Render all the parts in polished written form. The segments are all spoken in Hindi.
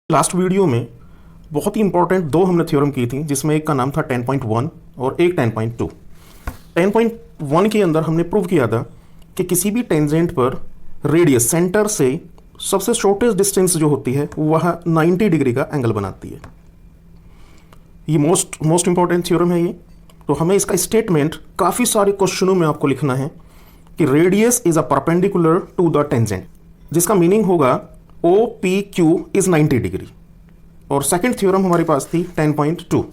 लास्ट वीडियो में बहुत ही इंपॉर्टेंट दो हमने थ्योरम की थी, जिसमें एक का नाम था 10.1 और एक 10.2। 10.1 के अंदर हमने प्रूव किया था कि किसी भी टेंजेंट पर रेडियस सेंटर से सबसे शॉर्टेस्ट डिस्टेंस जो होती है वह 90 डिग्री का एंगल बनाती है। ये मोस्ट इंपॉर्टेंट थ्योरम है ये। तो हमें इसका स्टेटमेंट काफ़ी सारे क्वेश्चनों में आपको लिखना है कि radius is a perpendicular to the tangent, जिसका मीनिंग होगा O P Q is 90 degree. और सेकंड थ्योरम हमारे पास थी 10.2।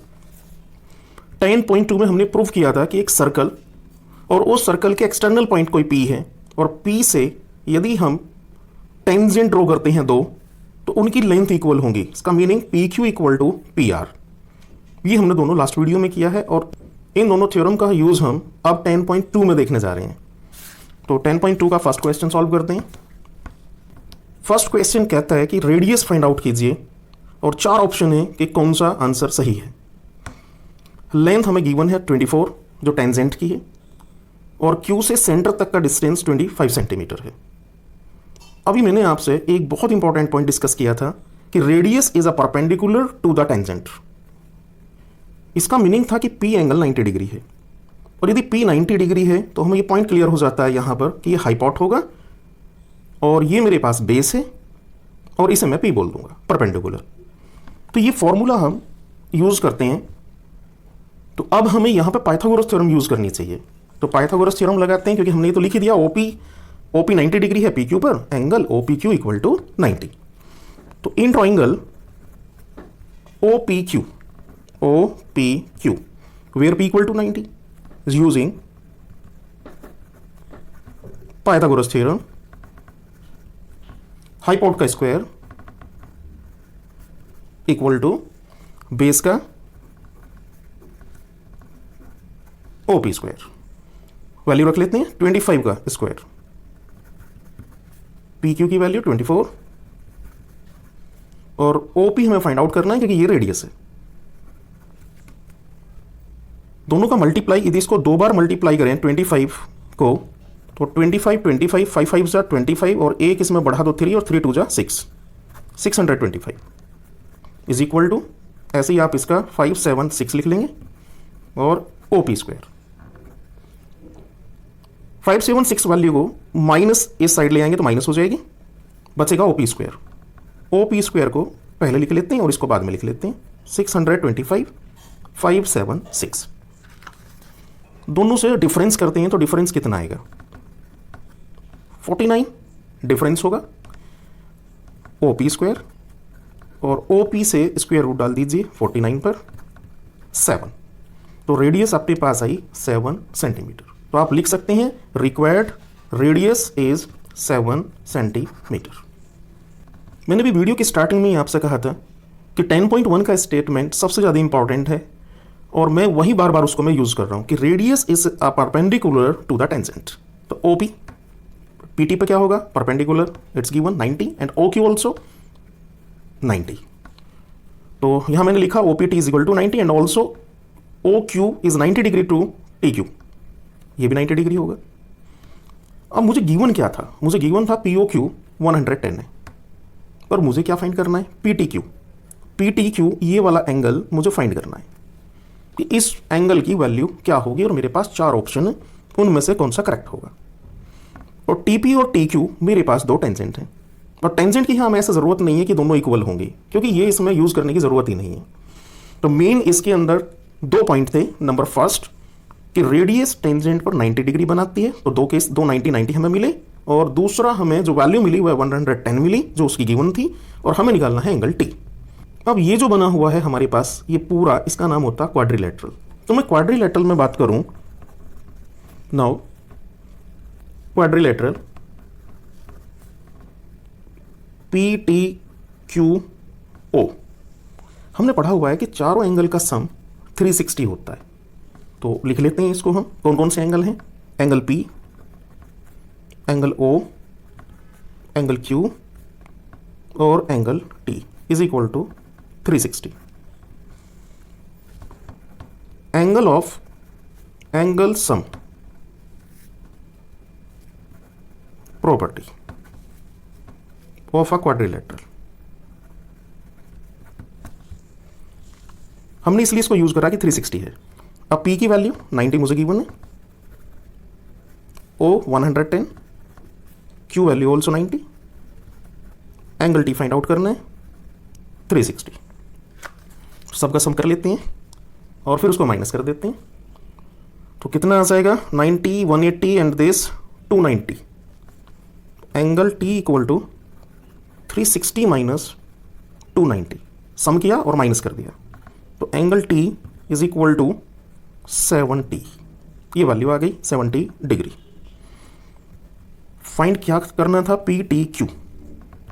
10.2 में हमने प्रूव किया था कि एक सर्कल और उस सर्कल के एक्सटर्नल पॉइंट कोई पी है और पी से यदि हम टेंजेंट ड्रॉ करते हैं दो, तो उनकी लेंथ इक्वल होंगी। इसका meaning P Q equal to P R. ये हमने दोनों लास्ट वीडियो में किया है और इन दोनों थ्योरम का यूज हम अब 10.2 में देखने जा रहे हैं। तो 10.2 का फर्स्ट क्वेश्चन सॉल्व करते हैं। फर्स्ट क्वेश्चन कहता है कि रेडियस फाइंड आउट कीजिए और चार ऑप्शन है कि कौन सा आंसर सही है। लेंथ हमें गिवन है 24 जो टेंजेंट की है और क्यू से सेंटर तक का डिस्टेंस 25 सेंटीमीटर है। अभी मैंने आपसे एक बहुत इंपॉर्टेंट पॉइंट डिस्कस किया था कि radius is a perpendicular to the tangent. इसका मीनिंग था कि P एंगल 90 डिग्री है और यदि P 90 डिग्री है तो हमें ये पॉइंट क्लियर हो जाता है यहाँ पर कि ये हाइपोट होगा और ये मेरे पास बेस है और इसे मैं P बोल दूंगा परपेंडिकुलर। तो ये फॉर्मूला हम यूज करते हैं। तो अब हमें यहाँ पे पाइथागोरस थ्योरम यूज करनी चाहिए। तो पाइथागोरस थ्योरम लगाते हैं क्योंकि हमने ये तो लिख ही दिया OP 90 डिग्री है PQ पर, एंगल OPQ इक्वल टू 90। तो in triangle OPQ where P equal to 90 is using Pythagoras theorem, हाइपोट का स्क्वायर इक्वल टू बेस का OP स्क्वायर। वैल्यू रख लेते हैं 25 का स्क्वायर, PQ की वैल्यू 24 और OP हमें फाइंड आउट करना है क्योंकि ये रेडियस है। दोनों का मल्टीप्लाई, यदि इसको दो बार मल्टीप्लाई करें 25 को, तो 25 25 5 5 जा 25 और एक इसमें बढ़ा दो 3 और 3 2 जा 6, 625 इज इक्वल टू, ऐसे ही आप इसका 576 लिख लेंगे और OP स्क्वायर। 576 वैल्यू को माइनस इस साइड ले आएंगे तो माइनस हो जाएगी, बचेगा OP स्क्वायर। OP स्क्वायर को पहले लिख लेते हैं और इसको बाद में लिख लेते हैं 625 576। दोनों से डिफरेंस करते हैं तो डिफरेंस कितना आएगा 49 डिफरेंस होगा OP स्क्वायर और OP से स्क्वायर रूट डाल दीजिए 49 पर 7। तो रेडियस आपके पास आई 7 सेंटीमीटर। तो आप लिख सकते हैं रिक्वायर्ड रेडियस इज 7 सेंटीमीटर। मैंने भी वीडियो की स्टार्टिंग में ही आपसे कहा था कि 10.1 का स्टेटमेंट सबसे ज़्यादा इंपॉर्टेंट है और मैं वही बार बार उसको मैं यूज कर रहा हूं कि radius is a perpendicular to the tangent. तो OP PT पे क्या होगा perpendicular, it's given 90 and OQ also 90। तो यहां मैंने लिखा OPT is equal to 90 and also OQ is 90 degree to TQ, ये भी 90 डिग्री होगा। अब मुझे गिवन क्या था, मुझे गिवन था POQ 110 है और मुझे क्या फाइंड करना है PTQ, ये वाला एंगल मुझे फाइंड करना है कि इस एंगल की वैल्यू क्या होगी और मेरे पास चार ऑप्शन है, उनमें से कौन सा करेक्ट होगा। और TP और TQ मेरे पास दो टेंजेंट हैं और टेंजेंट की हमें ऐसा ज़रूरत नहीं है कि दोनों इक्वल होंगे क्योंकि ये इसमें यूज़ करने की ज़रूरत ही नहीं है। तो मेन इसके अंदर दो पॉइंट थे। नंबर फर्स्ट कि रेडियस टेंजेंट पर 90 डिग्री बनाती है, तो दो 90 हमें मिले और दूसरा हमें जो वैल्यू मिली वह 110 मिली जो उसकी गिवन थी और हमें निकालना है एंगल T। अब ये जो बना हुआ है हमारे पास ये पूरा, इसका नाम होता है क्वाड्रिलेटरल। तो मैं क्वाड्रिलेटरल में बात करूं, नाउ क्वाड्रिलेटरल PTQO हमने पढ़ा हुआ है कि चारों एंगल का सम 360 होता है। तो लिख लेते हैं इसको हम, कौन कौन से एंगल हैं, angle P, angle O, angle Q और angle T is equal to 360। Angle of angle sum property of a quadrilateral. हमने इसलिए इसको यूज करा कि 360 है। अब P की वैल्यू 90 मुझे गिवन है, O 110, Q value also 90, angle T find out करना है 360। सबका सम कर लेते हैं और फिर उसको माइनस कर देते हैं। तो कितना आ जाएगा 90, 180 and this 290। Angle T equal to 360 minus 290। Sum किया और माइनस कर दिया, तो angle T is equal to 70। ये वैल्यू आ गई 70 डिग्री। फाइंड क्या करना था, PTQ।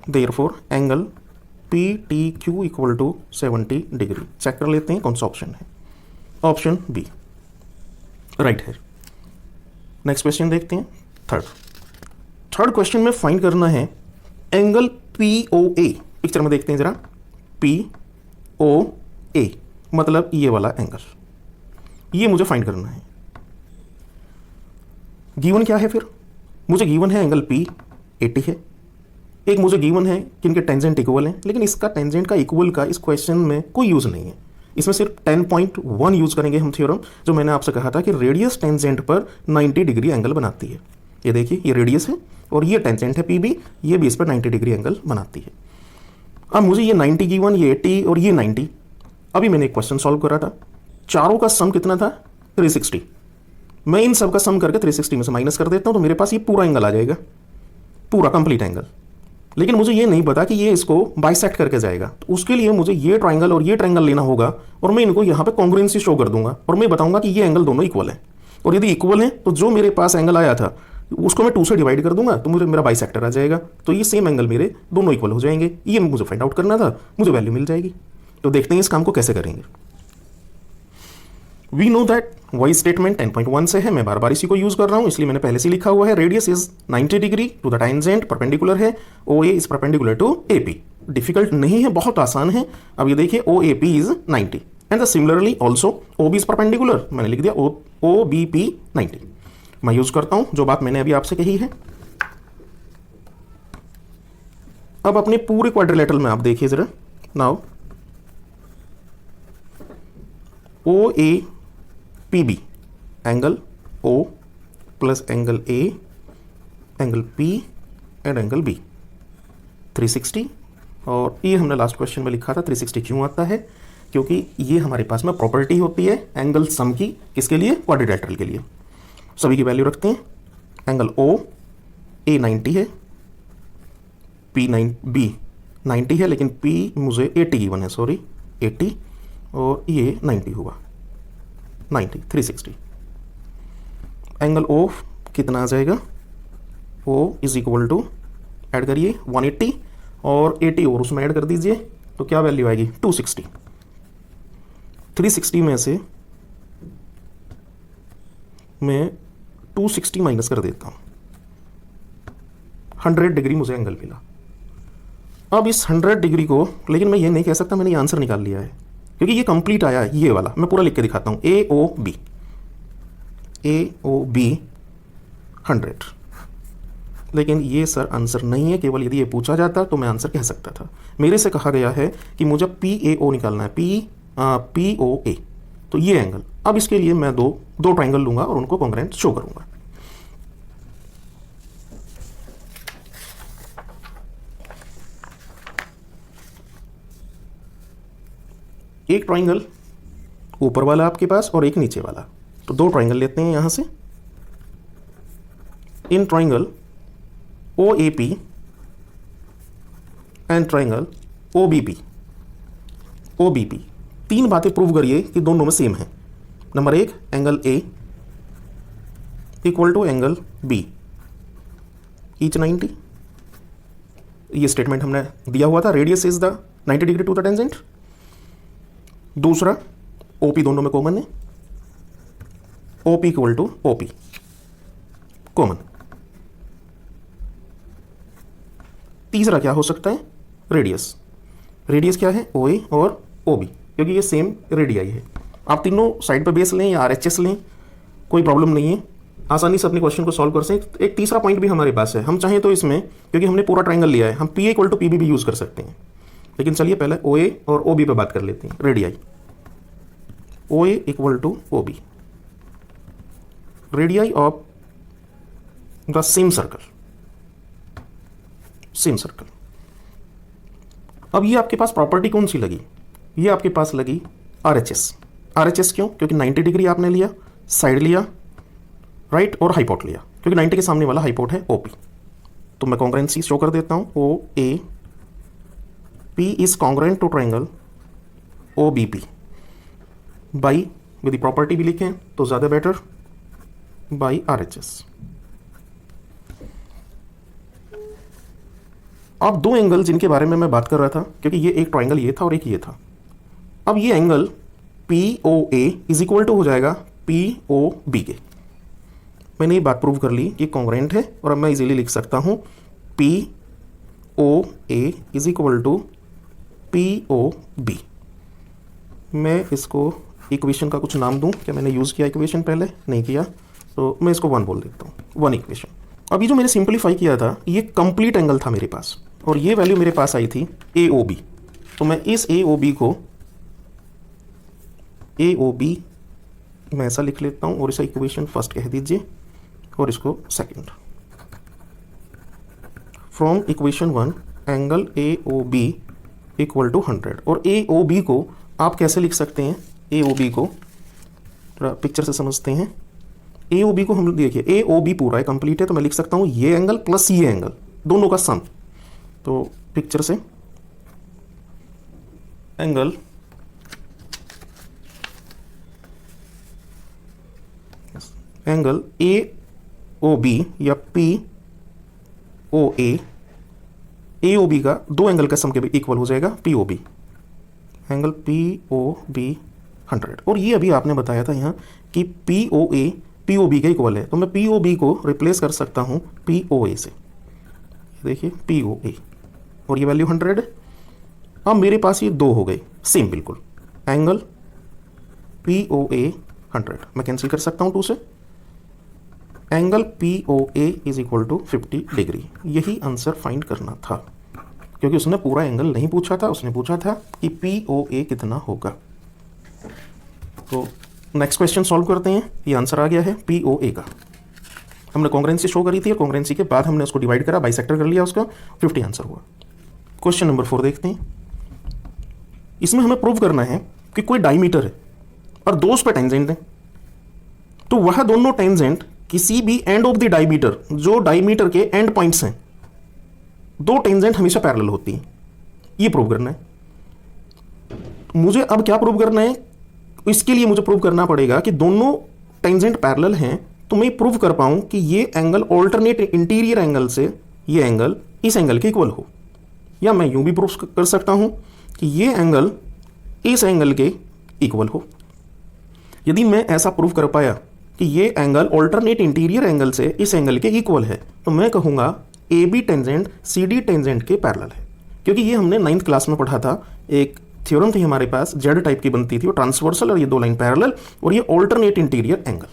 Therefore angle PTQ equal to 70 degree. Check कर लेते हैं कौन सा ऑप्शन है। ऑप्शन बी राइट है। नेक्स्ट क्वेश्चन देखते हैं। थर्ड क्वेश्चन में फाइंड करना है एंगल POA। पिक्चर में देखते हैं जरा, POA मतलब ये वाला एंगल, ये मुझे फाइंड करना है। गिवन क्या है फिर, मुझे गिवन है एंगल P 80 है। एक मुझे गिवन है कि इनके टेंजेंट इक्वल हैं, लेकिन इसका टेंजेंट का इक्वल का इस क्वेश्चन में कोई यूज नहीं है। इसमें सिर्फ 10.1 यूज करेंगे हम थ्योरम, जो मैंने आपसे कहा था कि रेडियस टेंजेंट पर 90 डिग्री एंगल बनाती है। ये देखिए, ये रेडियस है और ये टेंजेंट है PB, ये भी इस पर 90 डिग्री एंगल बनाती है। अब मुझे ये 90 गिवन, ये 80 और ये 90। अभी मैंने एक क्वेश्चन सॉल्व करा था, चारों का सम कितना था 360। मैं इन सब का सम करके 360 में से माइनस कर देता हूं, तो मेरे पास ये पूरा एंगल आ जाएगा, पूरा कंप्लीट एंगल। लेकिन मुझे ये नहीं पता कि ये इसको बाइसेक्ट करके जाएगा, तो उसके लिए मुझे ये ट्राइंगल और ये ट्राइंगल लेना होगा और मैं इनको यहाँ पे कॉन्ग्रुएंसी शो कर दूंगा और मैं बताऊंगा कि ये एंगल दोनों इक्वल है। और यदि इक्वल है तो जो मेरे पास एंगल आया था उसको मैं 2 से डिवाइड कर दूंगा, तो मुझे मेरा बाइसेक्टर आ जाएगा। तो ये सेम एंगल मेरे दोनों इक्वल हो जाएंगे। ये मुझे फाइंड आउट करना था, मुझे वैल्यू मिल जाएगी। तो देखते हैं इस काम को कैसे करेंगे। वी नो दैट वही स्टेटमेंट 10.1 से है, मैं बार बार इसी को यूज कर रहा हूं, इसलिए मैंने पहले से लिखा हुआ है। Radius is 90 degree to the tangent, perpendicular है। OA is perpendicular to AP। Difficult नहीं है, बहुत आसान है। अब ये देखिए OAP is 90 and similarly also OB is perpendicular, मैंने लिख दिया OBP 90। मैं यूज करता हूं जो बात मैंने अभी आपसे कही है। अब अपने पूरे क्वाड्रिलेटरल में आप देखिए जरा, now OAPB angle O plus angle A, angle P and angle B 360। और ये हमने लास्ट क्वेश्चन में लिखा था 360 क्यों आता है, क्योंकि ये हमारे पास में प्रॉपर्टी होती है एंगल सम की, किसके लिए, क्वाड्रिलेटरल के लिए। सभी की वैल्यू रखते हैं। एंगल O A 90 है, B 90 है, लेकिन P मुझे 80 गिवन है, सॉरी 80, और ये 90 हुआ, 90 360। एंगल O कितना आ जाएगा, O is equal to, add करिए 180 और 80 और उसमें ऐड कर दीजिए, तो क्या वैल्यू आएगी 260। 360 में से मैं 260 माइनस कर देता हूं, 100 डिग्री मुझे एंगल मिला। अब इस 100 डिग्री को, लेकिन मैं ये नहीं कह सकता मैंने ये आंसर निकाल लिया है, क्योंकि ये कंप्लीट आया है, ये वाला मैं पूरा लिख के दिखाता हूं। AOB 100, लेकिन ये सर आंसर नहीं है। केवल यदि ये पूछा जाता तो मैं आंसर कह सकता था। मेरे से कहा गया है कि मुझे PAO निकालना है, POA, तो ये एंगल। अब इसके लिए मैं दो ट्राइंगल लूंगा और उनको कॉन्ग्रुएंट शो करूंगा। एक ट्राइंगल ऊपर वाला आपके पास और एक नीचे वाला, तो 2 ट्राइंगल लेते हैं यहां से। In triangle OAP and triangle OBP 3 बातें प्रूव करिए कि दोनों में सेम है। Number 1, angle A equal to angle B each 90। ये स्टेटमेंट हमने दिया हुआ था, radius is the 90 degree to the tangent. दूसरा, OP दोनों में कॉमन है, OP equal to OP common. तीसरा क्या हो सकता है, रेडियस। रेडियस क्या है, OA और OB, क्योंकि ये सेम रेडियाई है। आप तीनों साइड पे बेस लें या RHS लें, कोई प्रॉब्लम नहीं है, आसानी से अपने क्वेश्चन को सॉल्व कर सकते। एक तीसरा पॉइंट भी हमारे पास है, हम चाहें तो इसमें, क्योंकि हमने पूरा ट्राइंगल लिया है, हम PA इक्वल टू PB भी यूज़ कर सकते हैं। लेकिन चलिए पहले OA और OB पे बात कर लेते हैं, radii. O A equal to O B, radii of the same circle, same circle. अब ये आपके पास प्रॉपर्टी कौन सी लगी, ये आपके पास लगी RHS। RHS क्यों? क्योंकि 90 डिग्री आपने लिया, साइड लिया, राइट, और हाइपोट लिया, क्योंकि 90 के सामने वाला हाइपोट है OP। तो मैं कॉन्ग्रेंसी शो कर देता हूं, OAP is congruent to triangle OBP by, यदि प्रॉपर्टी भी लिखें तो ज़्यादा बेटर, बाई RHS। अब दो एंगल जिनके बारे में मैं बात कर रहा था, क्योंकि ये एक ट्राइंगल ये था और एक ये था। अब ये angle POA is equal to हो जाएगा POB के। मैंने ये बात प्रूव कर ली कि कॉन्ग्रेंट है, और अब मैं इजीली लिख सकता हूं POA is equal to POB। मैं इसको इक्वेशन का कुछ नाम दूं, क्या मैंने यूज़ किया इक्वेशन पहले? नहीं किया, तो मैं इसको 1 बोल देता हूँ, 1 इक्वेशन। अभी जो मैंने सिंपलीफाई किया था, ये कंप्लीट एंगल था मेरे पास, और ये वैल्यू मेरे पास आई थी AOB। तो मैं इस AOB को AOB मैं ऐसा लिख लेता हूँ, और इसे इक्वेशन फर्स्ट कह दीजिए और इसको second. From equation 1 angle AOB equal to 100। और AOB को आप कैसे लिख सकते हैं? AOB को थोड़ा पिक्चर से समझते हैं। AOB को हम देखिए, AOB पूरा है, कंप्लीट है, तो मैं लिख सकता हूँ ये एंगल प्लस ये एंगल, दोनों का सम। तो पिक्चर से एंगल AOB या POA, AOB का दो एंगल का सम के इक्वल हो जाएगा POB, एंगल POB 100। और ये अभी आपने बताया था यहाँ कि POA POB के इक्वल है, तो मैं POB को रिप्लेस कर सकता हूँ POA से। देखिए POA, और ये वैल्यू 100 है। अब मेरे पास ये दो हो गए सेम बिल्कुल, एंगल POA 100 मैं कैंसिल कर सकता हूँ 2 से। Angle POA is equal to 50 degree. यही आंसर फाइंड करना था, क्योंकि उसने पूरा एंगल नहीं पूछा था, उसने पूछा था कि POA कितना होगा। तो नेक्स्ट क्वेश्चन सॉल्व करते हैं। ये आंसर आ गया है POA का। हमने कॉन्ग्रेंसी शो करी थी, और कॉन्ग्रेंसी के बाद हमने उसको डिवाइड करा, बाइसेक्टर कर लिया उसका, 50 आंसर हुआ। क्वेश्चन नंबर 4 देखते हैं। इसमें हमें प्रूव करना है कि कोई डायमीटर है और दो उस पर टेंजेंट है, तो वह दोनों टेंजेंट किसी भी एंड ऑफ द डायमीटर, जो डायमीटर के एंड पॉइंट्स हैं, दो टेंजेंट हमेशा पैरेलल होती हैं। ये प्रूव करना है। मुझे अब क्या प्रूव करना है? इसके लिए मुझे प्रूव करना पड़ेगा कि दोनों टेंजेंट पैरेलल हैं, तो मैं प्रूव कर पाऊं कि ये एंगल ऑल्टरनेट इंटीरियर एंगल से ये एंगल इस एंगल के इक्वल हो। या मैं यूं भी प्रूव कर सकता हूं कि ये एंगल इस एंगल के इक्वल हो। यदि मैं ऐसा प्रूव कर पाया कि ये एंगल ऑल्टरनेट इंटीरियर एंगल से इस एंगल के इक्वल है, तो मैं कहूंगा AB टेंजेंट CD टेंजेंट के पैरेलल है। क्योंकि ये हमने 9th क्लास में पढ़ा था, एक थ्योरम थी हमारे पास, Z टाइप की बनती थी, वो ट्रांसवर्सल और ये दो लाइन पैरेलल, और ये ऑल्टरनेट इंटीरियर एंगल।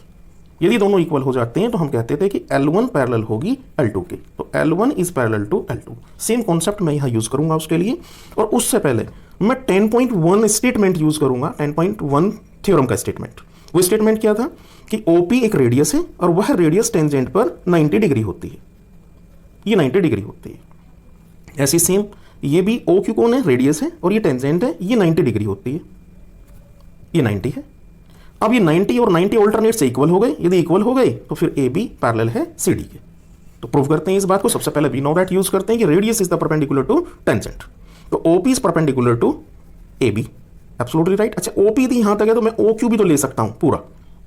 यदि दोनों इक्वल हो जाते हैं तो हम कहते थे कि L1 पैरेलल होगी L2 के, तो L1 इज parallel to L2। Same concept मैं यहाँ यूज करूंगा उसके लिए। और उससे पहले मैं 10.1 स्टेटमेंट यूज करूंगा, 10.1 थ्योरम का स्टेटमेंट। वो स्टेटमेंट क्या था कि OP एक रेडियस है, और वह रेडियस टेंजेंट पर 90 डिग्री होती है, ये 90 डिग्री होती है। ऐसी सेम ये भी OQ कौन है? रेडियस है, और ये टेंजेंट है, ये 90 डिग्री होती है, ये 90 है। अब ये 90 और 90 ऑल्टरनेट से इक्वल हो गए। यदि इक्वल हो गए तो फिर AB पैरेलल है CD के। तो प्रूव करते हैं इस बात को। सबसे पहले वी नो दैट यूज करते हैं कि radius is the perpendicular to tangent, तो OP is perpendicular to AB, absolutely right. अच्छा, OP यदि यहां तक है तो मैं OQ भी तो ले सकता हूं पूरा।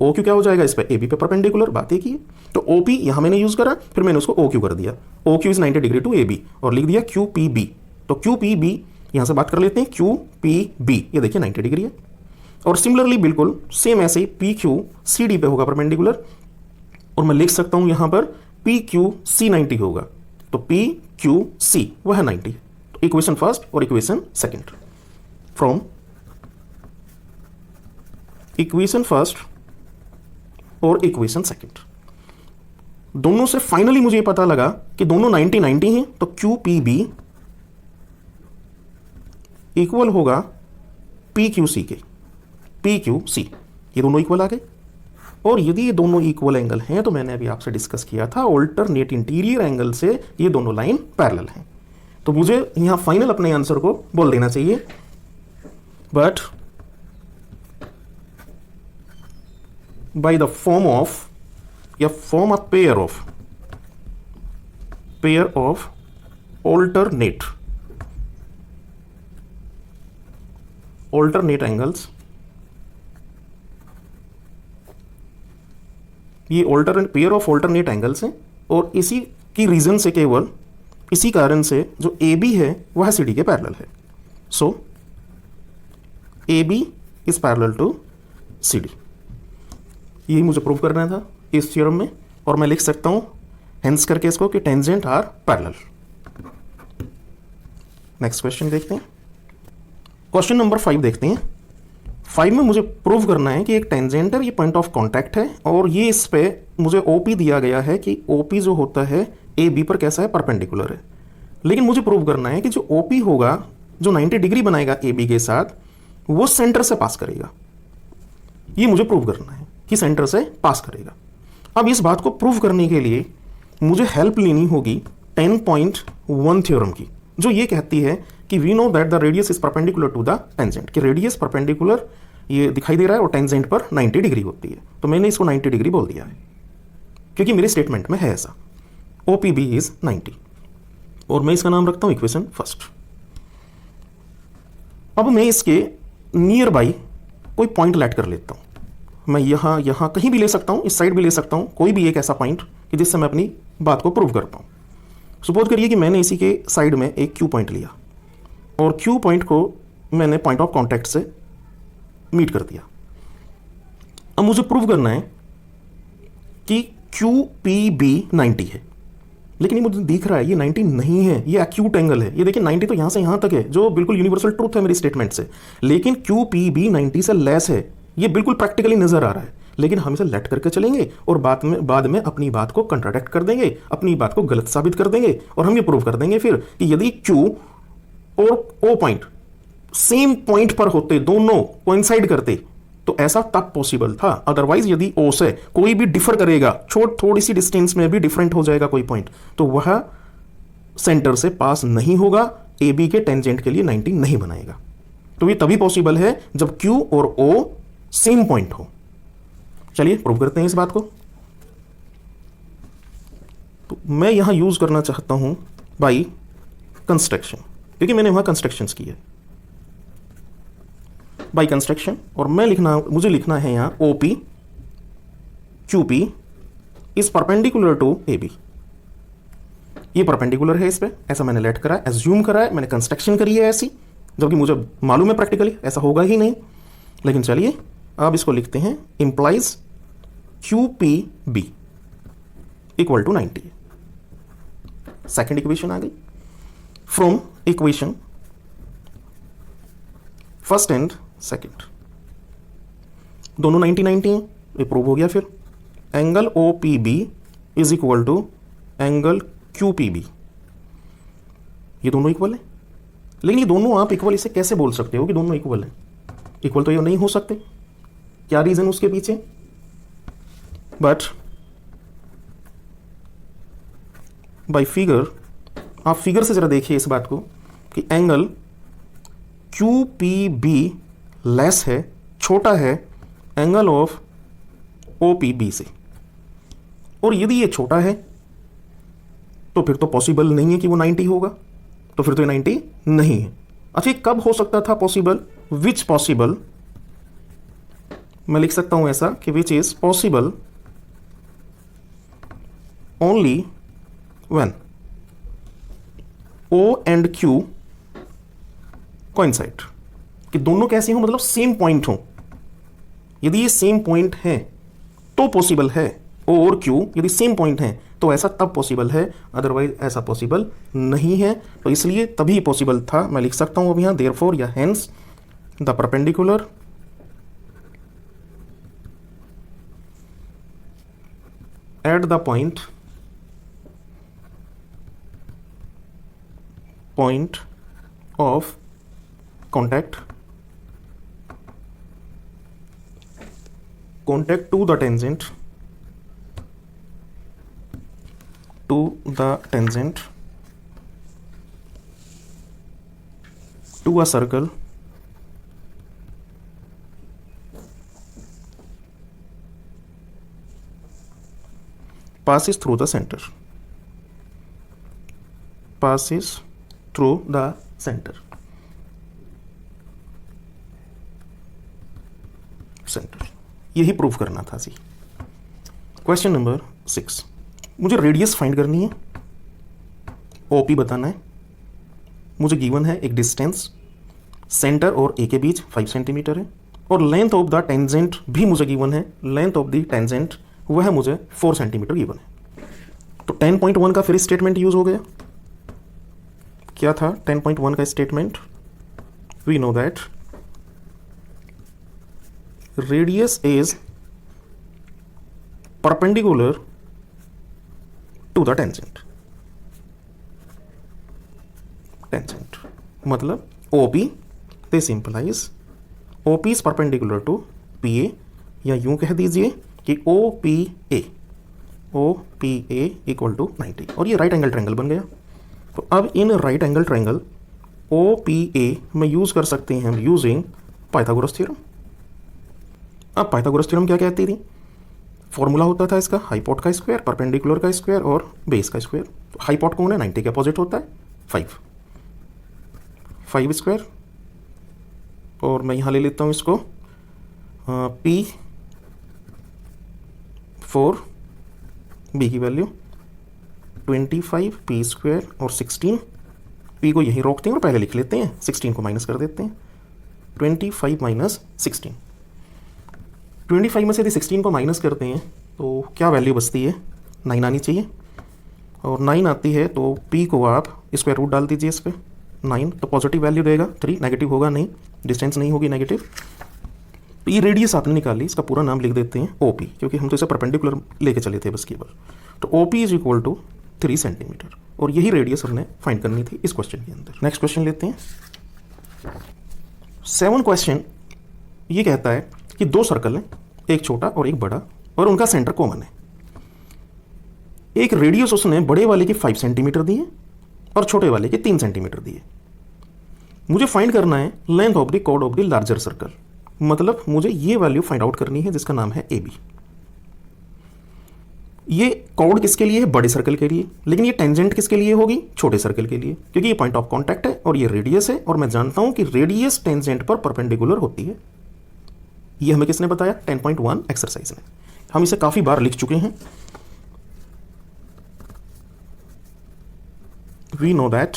OQ क्या हो जाएगा? इस पे AB पे परपेंडिकुलर, बात एक ही है। तो OP यहां मैंने यूज करा, फिर मैंने उसको OQ कर दिया, OQ is 90 degree to AB, और लिख दिया QPB। तो QPB यहां से बात कर लेते हैं, QPB ये देखिए 90 डिग्री है। और सिमिलरली बिल्कुल सेम ऐसे ही PQ CD पे होगा परपेंडिकुलर, और मैं लिख सकता हूं यहां पर PQC 90 होगा, तो PQC वह 90 है। तो इक्वेशन फर्स्ट और equation second. From equation first और इक्वेशन सेकंड, दोनों से फाइनली मुझे पता लगा कि दोनों 90-90 हैं, तो QPB इक्वल होगा PQC के। पी क्यू सी, ये दोनों इक्वल आ गए। और यदि ये दोनों इक्वल एंगल हैं तो मैंने अभी आपसे डिस्कस किया था ऑल्टरनेट इंटीरियर एंगल से ये दोनों लाइन पैरेलल हैं। तो मुझे यहां फाइनल अपने आंसर को बोल देना चाहिए, but by the form of या form a pair of alternate angles, ये alternate pair of alternate angles हैं और इसी की रीजन से, केवल इसी कारण से जो ए बी है वह सी डी के पैरेलल है। So A B is parallel to C D, यही मुझे प्रूव करना था इस थ्योरम में। और मैं लिख सकता हूं हेंस करके इसको कि tangent are parallel. Next question देखते हैं, क्वेश्चन नंबर 5 देखते हैं। 5 में मुझे प्रूव करना है कि एक टेंजेंट है, ये पॉइंट ऑफ कांटेक्ट है और ये इस पे मुझे ओपी दिया गया है कि ओपी जो होता है ए बी पर कैसा है, परपेंडिकुलर है। लेकिन मुझे प्रूव करना है कि जो ओपी होगा, जो 90 डिग्री बनाएगा ए बी के साथ, वो सेंटर से पास करेगा। ये मुझे प्रूव करना है कि सेंटर से पास करेगा। अब इस बात को प्रूव करने के लिए मुझे हेल्प लेनी होगी 10.1 थ्योरम की, जो ये कहती है कि we know that the radius is perpendicular to the tangent, कि रेडियस परपेंडिकुलर ये दिखाई दे रहा है और टेंजेंट पर 90 डिग्री होती है। तो मैंने इसको 90 डिग्री बोल दिया है क्योंकि मेरे स्टेटमेंट में है ऐसा, ओ पी बी इज 90, और मैं इसका नाम रखता हूं इक्वेशन फर्स्ट। अब मैं इसके नियर बाई कोई पॉइंट लेट कर लेता हूं। मैं यहां कहीं भी ले सकता हूं, इस साइड भी ले सकता हूं, कोई भी एक ऐसा पॉइंट कि जिससे मैं अपनी बात को प्रूव कर पाऊं। सपोज करिए कि मैंने इसी के साइड में एक क्यू पॉइंट लिया और क्यू पॉइंट को मैंने पॉइंट ऑफ कांटेक्ट से मीट कर दिया। अब मुझे प्रूव करना है कि क्यू पी बी 90 है, लेकिन ये मुझे दिख रहा है ये 90 नहीं है, ये एक्यूट एंगल है। ये देखिए 90 तो यहां से यहां तक है, जो बिल्कुल यूनिवर्सल ट्रूथ है मेरी स्टेटमेंट से। लेकिन क्यू पी बी 90 से लेस है, ये बिल्कुल प्रैक्टिकली नजर आ रहा है। लेकिन हम इसे लेट करके चलेंगे और बाद में अपनी बात को कंट्राडिक्ट कर देंगे, अपनी बात को गलत साबित कर देंगे, और हम ये प्रूव कर देंगे फिर कि यदि क्यू और ओ पॉइंट सेम पॉइंट पर होते, दोनों कोइंसाइड करते, तो ऐसा तब पॉसिबल था। अदरवाइज यदि ओ से कोई भी डिफर करेगा, थोड़ी सी डिस्टेंस में भी डिफरेंट हो जाएगा कोई पॉइंट, तो वह सेंटर से पास नहीं होगा, ए बी के टेंजेंट के लिए 90 नहीं बनाएगा। तो ये तभी पॉसिबल है जब क्यू और ओ सेम पॉइंट हो। चलिए प्रूव करते हैं इस बात को। तो मैं यहां यूज करना चाहता हूं बाई कंस्ट्रक्शन, क्योंकि मैंने वहां कंस्ट्रक्शंस की है बाई कंस्ट्रक्शन, और मुझे लिखना है यहां OP Q P is perpendicular to A B. ये परपेंडिकुलर है इस पे, ऐसा मैंने लेट करा है, एज्यूम करा है, मैंने कंस्ट्रक्शन करी है ऐसी, जबकि मुझे मालूम है प्रैक्टिकली ऐसा होगा ही नहीं। लेकिन चलिए अब इसको लिखते हैं, implies Q P B equal to 90। Second equation आ गई from equation first and second, दोनों 90 हैं, ये प्रूव हो गया। फिर angle O P B is equal to angle Q P B, ये दोनों इक्वल है। लेकिन ये दोनों आप इक्वल इसे कैसे बोल सकते हो कि दोनों इक्वल है? इक्वल तो ये नहीं हो सकते, क्या रीजन उसके पीछे? बट बाय फिगर, आप फिगर से जरा देखिए इस बात को कि angle Q P B less है, छोटा है angle of O P B से, और यदि ये छोटा है तो फिर तो पॉसिबल नहीं है कि वो 90 होगा, तो फिर तो ये 90 नहीं है। अच्छा, कब हो सकता था पॉसिबल? विच पॉसिबल, मैं लिख सकता हूं ऐसा कि which is possible only when O and Q coincide, कि दोनों कैसे हो, मतलब सेम पॉइंट हो। यदि ये सेम पॉइंट है तो पॉसिबल है, ओ और क्यू यदि सेम पॉइंट है तो ऐसा तब पॉसिबल है, अदरवाइज ऐसा पॉसिबल नहीं है। तो इसलिए तभी पॉसिबल था। मैं लिख सकता हूं अब यहां देयरफॉर या hence the perpendicular at the point of contact contact to the tangent to a circle passes through the center. Centre, यही प्रूव करना था जी। क्वेश्चन नंबर 6, मुझे रेडियस फाइंड करनी है, ओपी बताना है, मुझे गिवन है एक डिस्टेंस सेंटर और ए के बीच 5 सेंटीमीटर है, और लेंथ ऑफ द टेंजेंट भी मुझे गिवन है, लेंथ ऑफ द टेंजेंट वह मुझे 4 सेंटीमीटर गिवन है। तो 10.1 का फिर स्टेटमेंट यूज हो गया। क्या था 10.1 का statement? We know that radius is perpendicular to the tangent. मतलब OP, this implies OP is perpendicular to PA, या यूं कह दीजिए कि OPA इक्वल टू 90, और ये राइट एंगल ट्रायंगल बन गया। तो अब in right angle triangle OPA में यूज कर सकते हैं हम यूजिंग पाइथागोरस थ्योरम। अब पाइथागोरस थ्योरम क्या कहती थी? फॉर्मूला होता था इसका हाइपोट का स्क्वायर, परपेंडिकुलर का स्क्वायर और बेस का स्क्वायर। तो हाइपोट कौन है? 90 के अपोजिट होता है 5 स्क्वायर, और मैं यहाँ ले लेता हूँ इसको P4, B की वैल्यू 25 P स्क्वायर और 16, P को यहीं रोकते हैं और पहले लिख लेते हैं, 16 को माइनस कर देते हैं। 25 माइनस 16, 25 में से यदि 16 को माइनस करते हैं तो क्या वैल्यू बचती है? 9 आनी चाहिए, और 9 आती है तो P को आप स्क्वायर रूट डाल दीजिए इस पर। 9 तो पॉजिटिव वैल्यू देगा, 3 नेगेटिव होगा नहीं, डिस्टेंस नहीं होगी नेगेटिव। तो ये रेडियस आपने निकाली, इसका पूरा नाम लिख देते हैं OP, क्योंकि हम तो इसे परपेंडिकुलर लेके चले थे बस केवल। तो OP is equal to 3 centimetre, और यही रेडियस हमने फाइंड करनी थी इस क्वेश्चन के अंदर। नेक्स्ट क्वेश्चन लेते हैं। 7 क्वेश्चन ये कहता है कि 2 सर्कल हैं, एक छोटा और एक बड़ा, और उनका सेंटर कॉमन है। एक रेडियस उसने बड़े वाले की 5 सेंटीमीटर दी है और छोटे वाले के 3 सेंटीमीटर दी है। मुझे फाइंड करना है length of the chord of the larger circle, मतलब मुझे ये वैल्यू फाइंड आउट करनी है जिसका नाम है AB। ये कॉर्ड किसके लिए है? बड़े सर्कल के लिए। लेकिन ये टेंजेंट किसके लिए होगी? छोटे सर्कल के लिए, क्योंकि ये पॉइंट ऑफ कांटेक्ट है और ये रेडियस है, और मैं जानता हूं कि रेडियस टेंजेंट पर परपेंडिकुलर होती है। ये हमें किसने बताया? 10.1 एक्सरसाइज में। हम इसे काफी बार लिख चुके हैं। We know that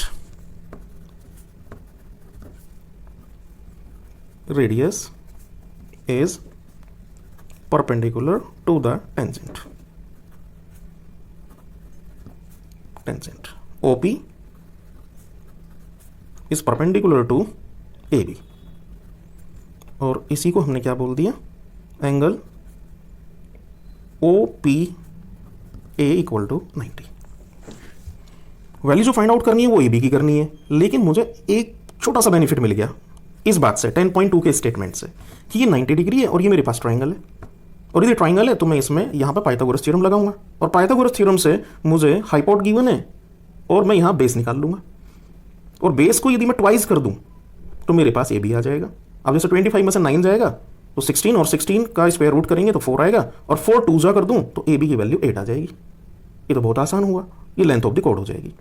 radius is perpendicular to the tangent. OP is perpendicular to AB, और इसी को हमने क्या बोल दिया? Angle OPA equal to 90। Value जो फाइंड आउट करनी है वो AB की करनी है, लेकिन मुझे एक छोटा सा बेनिफिट मिल गया इस बात से, 10.2 के स्टेटमेंट से, कि ये 90 डिग्री है और ये मेरे पास ट्राइंगल है, और यदि ट्राइंगल है तो मैं इसमें यहाँ पर पाइथागोरस थ्योरम लगाऊंगा, और पाइथागोरस थ्योरम से मुझे हाइपोट गिवन है और मैं यहाँ बेस निकाल लूंगा, और बेस को यदि मैं ट्वाइस कर दूं तो मेरे पास AB आ जाएगा। अब जैसे 25 में से 9 जाएगा तो 16, और 16 का स्क्वायर रूट करेंगे तो 4 आएगा, और 4 2 जा कर दूं तो AB की वैल्यू 8 आ जाएगी। ये तो बहुत आसान हुआ, ये लेंथ ऑफ द कॉर्ड हो जाएगी।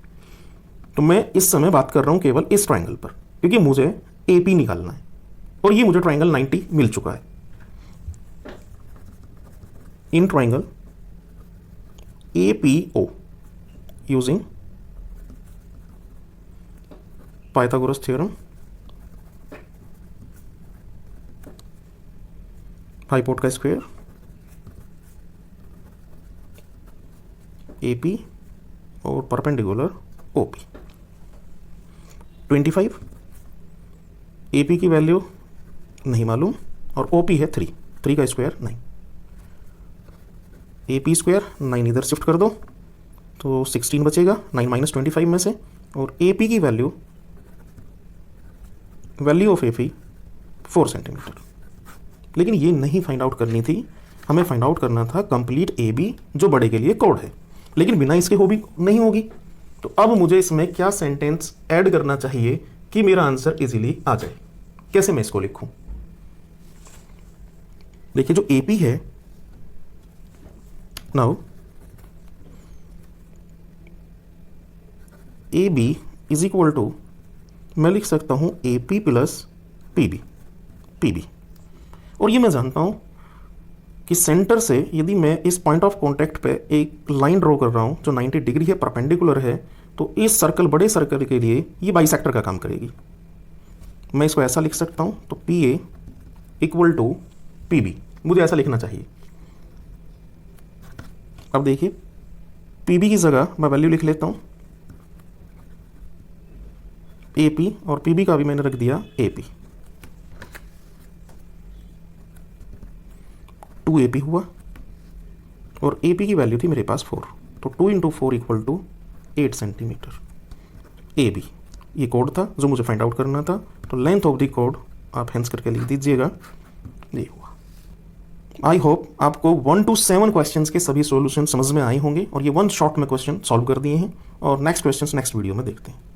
तो मैं इस समय बात कर रहा हूँ केवल इस ट्राइंगल पर, क्योंकि मुझे AP निकालना है, और ये मुझे ट्राइंगल 90 मिल चुका है। In triangle APO using Pythagoras theorem, hypotenuse का स्क्वायर, AP और परपेंडिकुलर OP। 25 AP की वैल्यू नहीं मालूम, और OP है 3 का स्क्वायर 9। AP स्क्वायर 9 इधर शिफ्ट कर दो तो 16 बचेगा 9 माइनस 25 में से, और AP की वैल्यू ऑफ AP 4 सेंटीमीटर। लेकिन ये नहीं फाइंड आउट करनी थी हमें फाइंड आउट करना था कंप्लीट ए बी जो बड़े के लिए कोड है, लेकिन बिना इसके हो भी नहीं होगी। तो अब मुझे इसमें क्या सेंटेंस ऐड करना चाहिए कि मेरा आंसर इजीली आ जाए। कैसे मैं इसको लिखूं? देखिए जो एपी है, now A B is equal to, मैं लिख सकता हूं A P plus P B. और ये मैं जानता हूं कि सेंटर से यदि मैं इस पॉइंट ऑफ कॉन्टैक्ट पे एक लाइन ड्रॉ कर रहा हूं जो 90 डिग्री है, परपेंडिकुलर है, तो इस सर्कल, बड़े सर्कल के लिए ये बाइसेक्टर का काम करेगी। मैं इसको ऐसा लिख सकता हूं, तो P A equal to P B, मुझे ऐसा लिखना चाहिए। अब देखिए पी बी की जगह मैं वैल्यू लिख लेता हूं ए पी, और पी बी का भी मैंने रख दिया ए पी। 2 ए पी हुआ और ए पी की वैल्यू थी मेरे पास 4, तो 2 into 4 equal to 8 centimetre. A B ये कोड था जो मुझे फाइंड आउट करना था, तो लेंथ ऑफ द कोड आप हेंस करके लिख दीजिएगा, ये हुआ। आई होप आपको 1 to 7 क्वेश्चंस के सभी सॉल्यूशन समझ में आए होंगे और ये 1 शॉट में क्वेश्चन सॉल्व कर दिए हैं, और नेक्स्ट क्वेश्चंस नेक्स्ट वीडियो में देखते हैं।